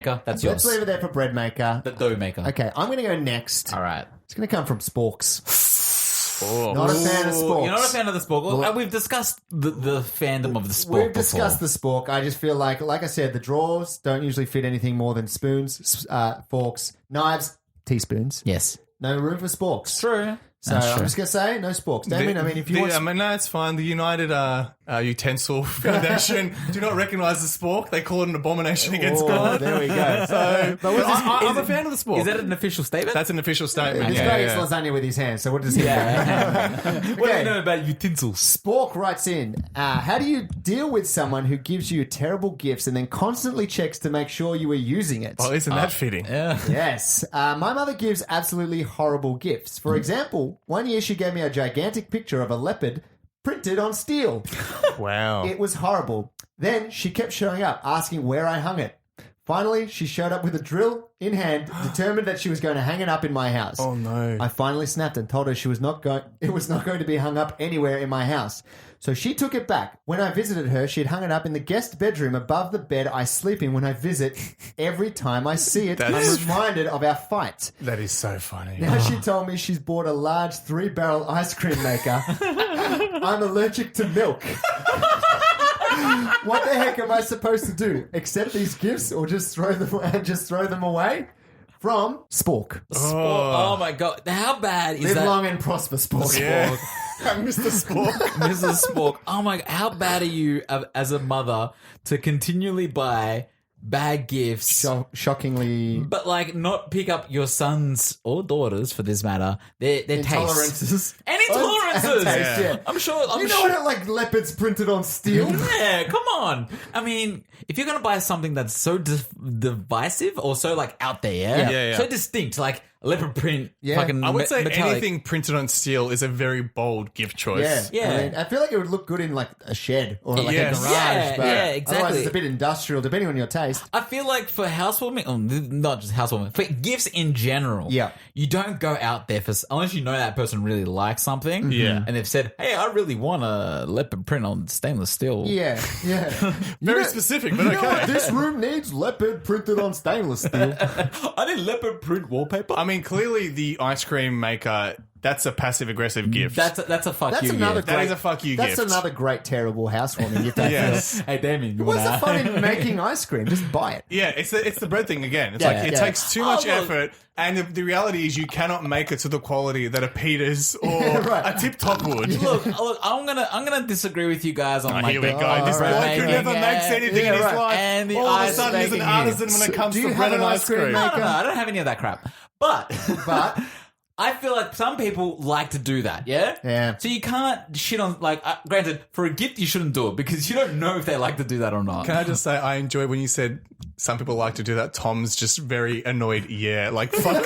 That's Let's yours. leave it there for bread maker. The dough maker. Okay, I'm going to go next. All right. It's going to come from Sporks. Oh. Not a fan of Sporks. You're not a fan of the spork. Well, we've discussed the fandom of the spork We've discussed the spork. I just feel like I said, the drawers don't usually fit anything more than spoons, forks, knives, teaspoons. Yes. No room for sporks. True. So I'm just going to say no sporks. Damien, if you want... no, it's fine. The United Utensil Foundation do not recognise the spork. They call it an abomination against God. There we go. So, I'm a fan of the spork. Is that an official statement? That's an official statement. This guy eats lasagna with his hands, so what does he know? What do you know about utensils? Spork writes in, how do you deal with someone who gives you terrible gifts and then constantly checks to make sure you are using it? Oh, isn't that fitting? Yeah. Yes. My mother gives absolutely horrible gifts. For example, one year she gave me a gigantic picture of a leopard printed on steel. Wow. It was horrible. Then she kept showing up, asking where I hung it. Finally, she showed up with a drill in hand, determined that she was going to hang it up in my house. Oh, no. I finally snapped and told her it was not going to be hung up anywhere in my house. So she took it back. When I visited her, she had hung it up in the guest bedroom above the bed I sleep in when I visit. Every time I see it, I'm reminded of our fight. That is so funny. Now she told me she's bought a large 3-barrel ice cream maker. I'm allergic to milk. What the heck am I supposed to do? Accept these gifts or just throw them away? From Spork. Oh my God. How bad is Live that? long and prosper, Spork. Yeah. Mr. Spork. Mrs. Spork. Oh my God. How bad are you as a mother to continually buy bad gifts, Shockingly... but like not pick up your sons or daughters, for this matter, their Intolerances. tastes. And intolerances. And taste, yeah. I'm sure. You know what? Like leopards printed on steel? Yeah, come on. I mean, if you're going to buy something that's so divisive or so like out there, Yeah. so distinct, like a leopard print, fucking I would say metallic. anything printed on steel is a very bold gift choice. Yeah. I mean, I feel like it would look good in like a shed or like Yes. a garage. Yeah, but yeah, exactly. Otherwise, it's a bit industrial, depending on your taste. I feel like for housewarming, not just housewarming, for gifts in general, you don't go out there unless you know that person really likes something, Yeah. and they've said, "Hey, I really want a leopard print on stainless steel." Yeah. Very specific, but okay. This room needs leopard printed on stainless steel. I need leopard print wallpaper. I mean, clearly the ice cream maker, that's a passive-aggressive gift. That's a fuck That's you another gift. That is a fuck you That's gift. another great, terrible housewarming gift. I Yes. feel. Hey, Damien, you What's the wanna- fun in making ice cream? Just buy it. Yeah, it's the bread thing again. It's Yeah, like it yeah. takes too much look. effort, and the reality is you cannot make it to the quality that a Peters or right. a Tip Top would. Look, I'm gonna disagree with you guys on like Here we the- go. This bread bloke who making, never makes anything in his right. life. And the all of a ice sudden he's an making artisan here. when it comes do to you bread have and an ice ice cream cream. maker? No, I don't have any of that crap. But But I feel like some people like to do that, yeah? Yeah. So you can't shit on, like, granted, for a gift, you shouldn't do it because you don't know if they like to do that or not. Can I just say, I enjoy when you said some people like to do that. Tom's just very annoyed. Yeah, like fuck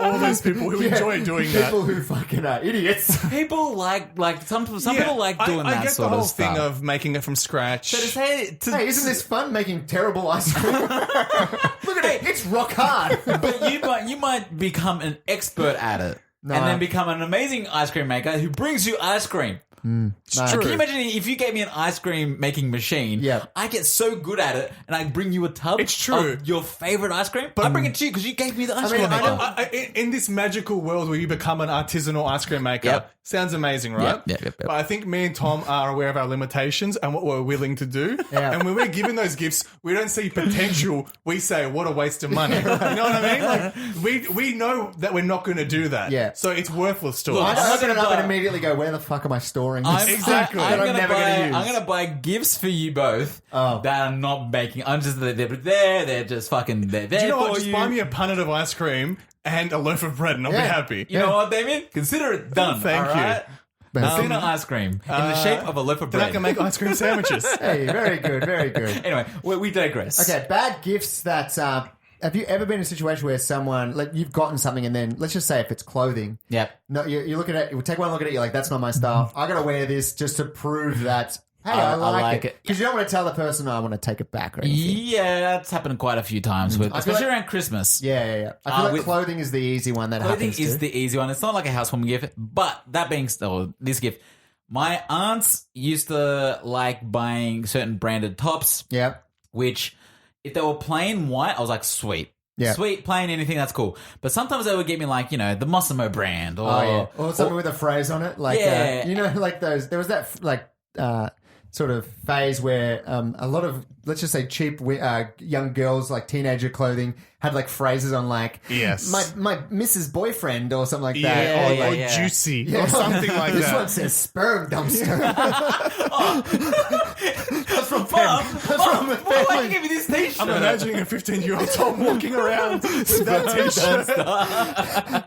all those people who enjoy doing that. people who fucking are idiots. People like some people like doing I that get sort the whole of stuff. thing of making it from scratch. So to say, Hey, isn't this fun making terrible ice cream? Look at it. It's rock hard. but you might become an expert at it. No. And then become an amazing ice cream maker who brings you ice cream. It's No. true. Can you imagine if you gave me an ice cream making machine? Yeah. I get so good at it, and I bring you a tub. It's true. Of your favorite ice cream, but I bring it to you because you gave me the ice cream I maker. know- In this magical world where you become an artisanal ice cream maker, Yep. sounds amazing, right? Yep. But I think me and Tom are aware of our limitations and what we're willing to do. Yeah. And when we're given those gifts, we don't see potential. We say, what a waste of money. You know what I mean? Like we know that we're not going to do that. Yeah. So it's worthless to Look, I us. I'm open it gonna up buy- and immediately go, where the fuck am I storing this? Exactly. That I'm never going to use. I'm gonna buy gifts for you both Oh. that I'm not making. I'm just they're there. They're just fucking. They're there Do you know for what? Just buy me a punnet of ice cream and a loaf of bread and I'll be Yeah. happy. You know what, Damien? Consider it done. Thank all you. right? Tuna ice cream in the shape of a loaf of Then bread. I can make ice cream sandwiches. Hey, very good, very good. Anyway, we digress. Okay, bad gifts that... have you ever been in a situation where someone, like, you've gotten something and then, let's just say if it's clothing, Yep. no, you look at it, you take one look at it, you're like, that's not my style. I gotta wear this just to prove that, hey, I like it. Because you don't want to tell the person, I want to take it back or anything. Yeah, that's happened quite a few times, with, feel especially like- around Christmas. Yeah. I feel like with- clothing is the easy one that Clothing happens is to. the easy one. It's not like a housewarming gift, but that being still this gift, my aunts used to like buying certain branded tops, Yeah. which if they were plain white, I was like, sweet. Yeah. Sweet, plain, anything, that's cool. But sometimes they would get me like, the Mossimo brand or... Or something with a phrase on it. Like, like those... There was that, sort of phase where a lot of, let's just say, cheap young girls, like teenager clothing, had like phrases on like, yes, my Mrs. Boyfriend or something like that. Or juicy or something like this that. This one says sperm dumpster. That's from Mom, Family. why'd you give me this t-shirt? I'm imagining a 15-year-old Tom walking around with that t-shirt.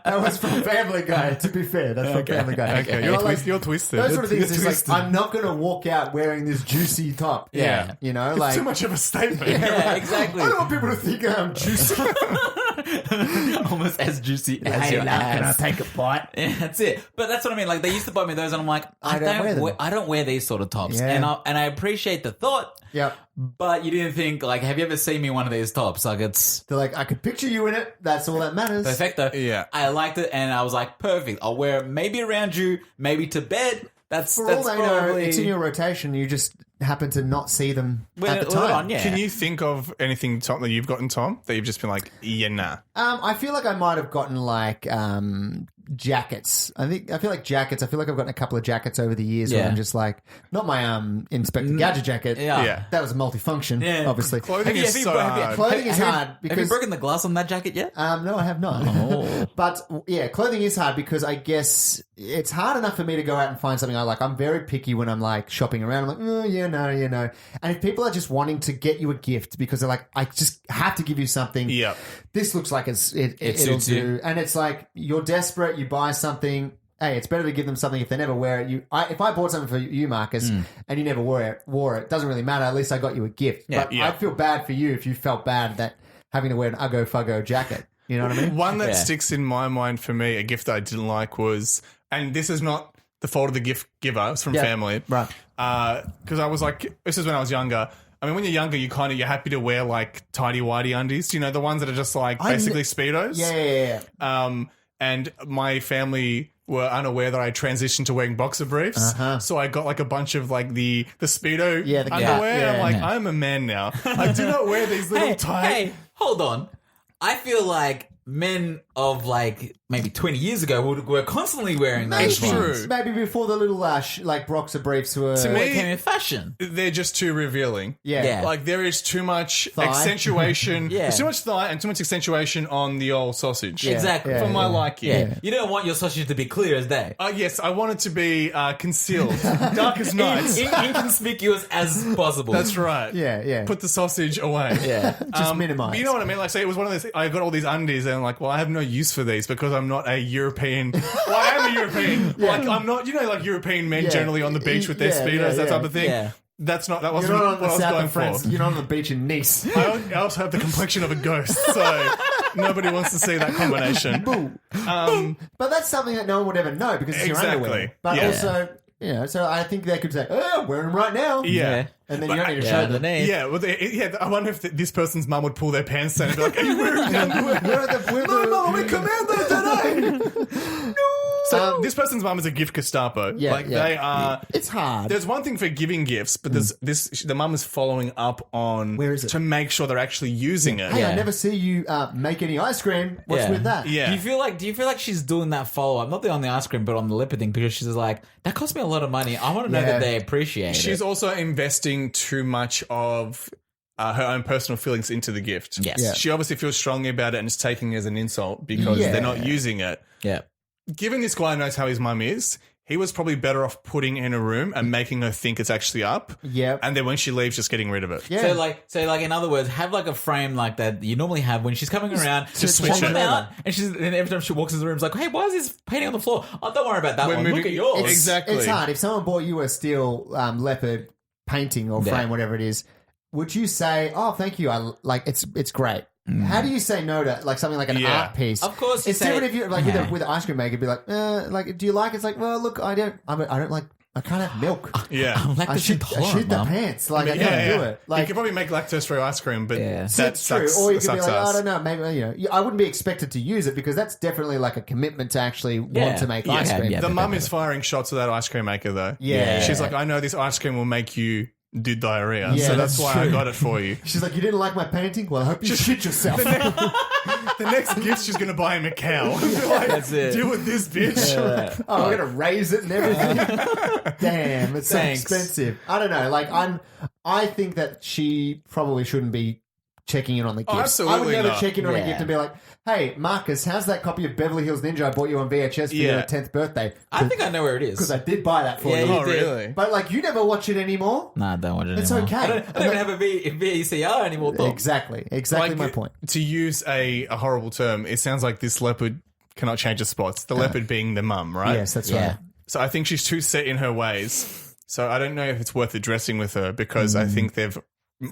That was from Family Guy, to be fair. That's from Family Guy. Okay, you're twisted. Those sort of things is like, I'm not going to walk out wearing this juicy top. Yeah. Like... It's too much of a statement. Yeah, exactly. I don't want people to think I'm juicy. Almost as juicy as your ass. Can I take a bite? Yeah, that's it. But that's what I mean. Like, they used to buy me those, and I'm like, I don't wear these sort of tops. Yeah. And I appreciate the thought. Yep. But you didn't think, like, have you ever seen me in one of these tops? Like, it's... They're like, I could picture you in it. That's all that matters. Perfecto. Yeah. I liked it, and I was like, perfect. I'll wear it maybe around you, maybe to bed. That's all they know, probably... it's in your rotation. You just happen to not see them at the time. Can you think of anything, Tom, that you've gotten, Tom, that you've just been like, yeah, nah? I feel like I might have gotten like jackets. I feel like jackets. I feel like I've gotten a couple of jackets over the years where I'm just like, not my Inspector Gadget jacket. Yeah. That was a multifunction, obviously. Clothing is so hard. Clothing is hard because... Have you broken the glass on that jacket yet? No, I have not. Oh. But yeah, clothing is hard because I guess it's hard enough for me to go out and find something I like. I'm very picky when I'm like shopping around. I'm like, oh, no. And if people are just wanting to get you a gift because they're like, I just have to give you something. Yep. This looks like it'll do. And it's like, you're desperate, you buy something. Hey, it's better to give them something if they never wear it. If I bought something for you, Marcus, and you never wore it, doesn't really matter. At least I got you a gift. Yeah, but I'd feel bad for you if you felt bad that having to wear an Uggo Fuggo jacket. You know what I mean? One that sticks in my mind for me, a gift that I didn't like was, and this is not the fault of the gift giver, it's from family. Right. Because I was like, this is when I was younger. I mean, when you're younger, you're happy to wear like tidy-whitey undies. You know, the ones that are just like basically Speedos. Yeah. And my family were unaware that I transitioned to wearing boxer briefs. So I got like a bunch of like the Speedo underwear. I'm like, I'm a man now. I do not wear these little tight... Hey, hold on. I feel like men of like maybe 20 years ago were constantly wearing those Maybe. ones. True. Maybe before the little like boxer briefs were... To It me, came in fashion. they're just too revealing. Yeah. Like there is too much Thigh. accentuation. Yeah. There's too much thigh and too much accentuation on the old sausage. Exactly. For my liking. Yeah. You don't want your sausage to be clear as day. Yes, I want it to be concealed. Dark as night. Inconspicuous as possible. That's right. Yeah. Put the sausage away. Yeah. Just minimize. But you know what I mean? Like, say it was one of those. I got all these undies, and I'm like, well, I have no use for these because I'm not a European. Well, I am a European. Like, I'm not. You know, like European men generally on the beach with their speedos, that type of thing. Yeah. That wasn't You're not on what the I was south going of France. for. You're not on the beach in Nice. I also have the complexion of a ghost, so nobody wants to see that combination. But that's something that no one would ever know because it's your underwear. But also, so I think they could say, "Oh, I'm wearing them right now." Yeah. And then you don't need to show them. Yeah, well, I wonder if this person's mum would pull their pants down and be like, "Are you wearing underwear?" No, Mum, we commando today. So this person's mum is a gift Gestapo. They are. It's hard. There's one thing for giving gifts, but there's the mum is following up on Where is it? to make sure they're actually using it. Hey, I never see you make any ice cream. What's with that? Yeah. Do you feel like she's doing that follow up, not on the ice cream, but on the lipid thing, because she's like, that cost me a lot of money. I want to know that they appreciate it. She's also investing too much of her own personal feelings into the gift. Yes. Yeah. She obviously feels strongly about it and is taking it as an insult because they're not using it. Yeah. Given this guy knows how his mum is, he was probably better off putting in a room and making her think it's actually up. Yeah. And then when she leaves, just getting rid of it. Yeah. So like in other words, have like a frame like that you normally have when she's coming around. Just switch swap it. them out, and every time she walks in the room, it's like, hey, why is this painting on the floor? Oh, don't worry about that one. Look at yours. Exactly. It's hard. If someone bought you a steel leopard painting or frame, whatever it is, would you say, "Oh, thank you. It's great." How do you say no to like something like an art piece? Of course, it's different if you like with an ice cream maker. Be like, do you like? It's like, well, look, I don't like. I can't have milk. Yeah, I'm I shoot the pants. Like I can't do it. Like you could probably make lactose-free ice cream, but that that's true. sucks. Or you could be like, ass. I don't know, maybe I wouldn't be expected to use it because that's definitely like a commitment to actually want to make ice cream. The mum is firing shots at that ice cream maker, though. Yeah. She's like, I know this ice cream will make you do diarrhea. Yeah, so that's that's why true. I got it for you. She's like, you didn't like my painting? Well, I hope you shit yourself. The next gift she's going to buy him a cow. Like, That's it. deal with this, bitch. Oh, I'm gonna raise it and everything. Damn, it's Thanks. so expensive. I don't know. Like, I think that she probably shouldn't be checking in on the gifts. Absolutely I would never not. check in on a Yeah. gift and be like, "Hey, Marcus, how's that copy of Beverly Hills Ninja I bought you on VHS for your 10th birthday?" I think I know where it Because is. I did buy that for Yeah, you. you Oh, did. really? But like, you never watch it anymore. Nah, don't watch it It's anymore. okay. I don't even have a VCR anymore, Tom. Exactly Like, my point. To use a horrible term, it sounds like this leopard cannot change its spots. The leopard being the mum, right? Yes, that's Yeah. right. So I think she's too set in her ways. So I don't know if it's worth addressing with her because I think they've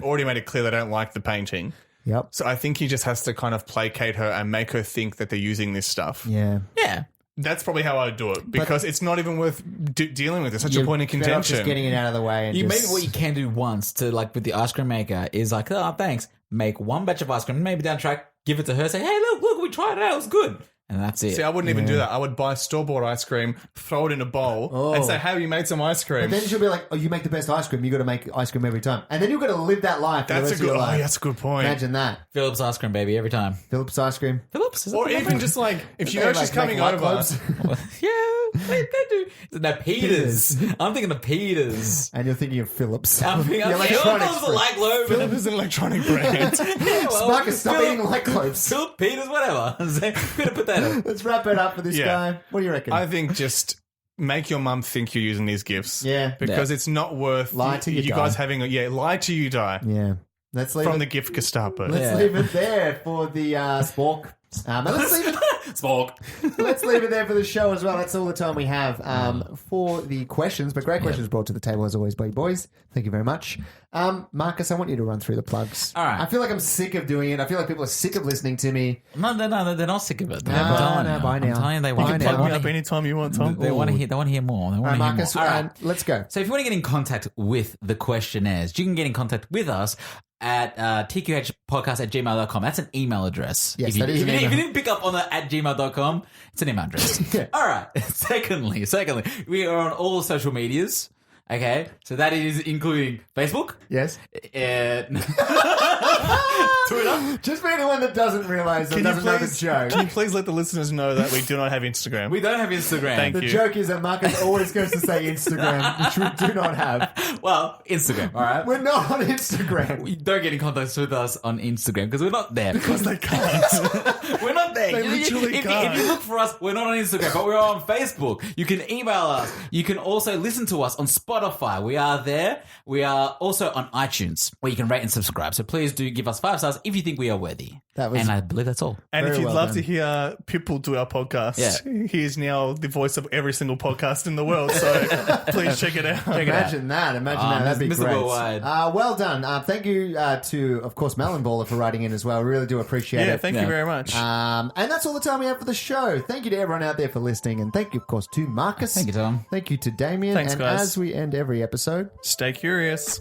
already made it clear they don't like the painting. Yep. So I think he just has to kind of placate her and make her think that they're using this stuff. Yeah. Yeah. That's probably how I would do it because it's not even worth dealing with. It's such a point of Better off contention. just getting it out of the way. And You just, maybe what you can do once to like with the ice cream maker is like, oh, thanks. Make one batch of ice cream, maybe down the track, give it to her, say, hey, look, we tried it out, it was good. And that's it. See, I wouldn't even do that. I would buy store-bought ice cream, throw it in a bowl, and say, hey, you made some ice cream. But then she'll be like, "Oh, you make the best ice cream. You got to make ice cream every time." And then you've got to live that life. For the That's rest a of good. your life. That's a good point. Imagine that. Phillips ice cream, baby, every time. Phillips ice cream. Phillips? Is Or that the even name? just like if you They, know like, she's coming make white over. globes. Yeah, they do. No, Peters. I'm thinking of Peters. And you're thinking of Phillips. I'm thinking The of electronics Phillips, the light globe. Philip is an electronic brand. Yeah, well, Marcus, stop Philip- eating light globes. Philip Peters, whatever. Could have put that in. Let's wrap it up for this Yeah. guy. What do you reckon? I think just make your mum think you're using these gifts. Yeah. Because it's not worth Lie till you die. guys having lie till you die. yeah. Let's leave From it. the gift Gestapo. Let's leave it there for the spork. And let's leave it. Spork. Let's leave it there for the show as well. That's all the time we have for the questions. But great questions brought to the table as always by you boys. Thank you very much. Marcus, I want you to run through the plugs. All right. I feel like I'm sick of doing it. I feel like people are sick of listening to me. No, they're not sick of it. No, by now. I'm telling you, they By want now. Plug me up anytime you want, Tom. They want to hear more. They All want right, to hear Marcus, more. All right. let's go. So if you want to get in contact with the questionnaires, you can get in contact with us at tqhpodcast@gmail.com. That's an email address. Yes, if you, that is if an you email. didn't pick up on the @gmail.com, it's an email address. Yeah. All right. Secondly, we are on all social medias. Okay, so that is including Facebook, Yes. Twitter. Just for anyone that doesn't realize or doesn't know the joke. Can you please let the listeners know that we do not have Instagram? We don't have Instagram. Thank The you. joke is that Marcus always goes to say Instagram, which we do not have. Well, Instagram. All right. We're not on Instagram. You don't get in contact with us on Instagram because we're not there. Because they can't. We're not there. They literally if can't. you look for us, we're not on Instagram, but we're on Facebook. You can email us. You can also listen to us on Spotify. We are there. We are also on iTunes, where you can rate and subscribe. So please do give us 5 stars if you think we are worthy. And I believe that's all. And Very if you'd well love done. to hear Pitbull do our podcast, he is now the voice of every single podcast in the world. So please check it out. Imagine that. That'd be Mr. great. Worldwide. Well done. Thank you to, of course, Melon Baller for writing in as well. We really do appreciate Yeah, it. thank you very much. And that's all the time we have for the show. Thank you to everyone out there for listening. And thank you, of course, to Marcus. Thank you, Tom. Thank you to Damien. Thanks, and guys. as we end every episode, Stay curious.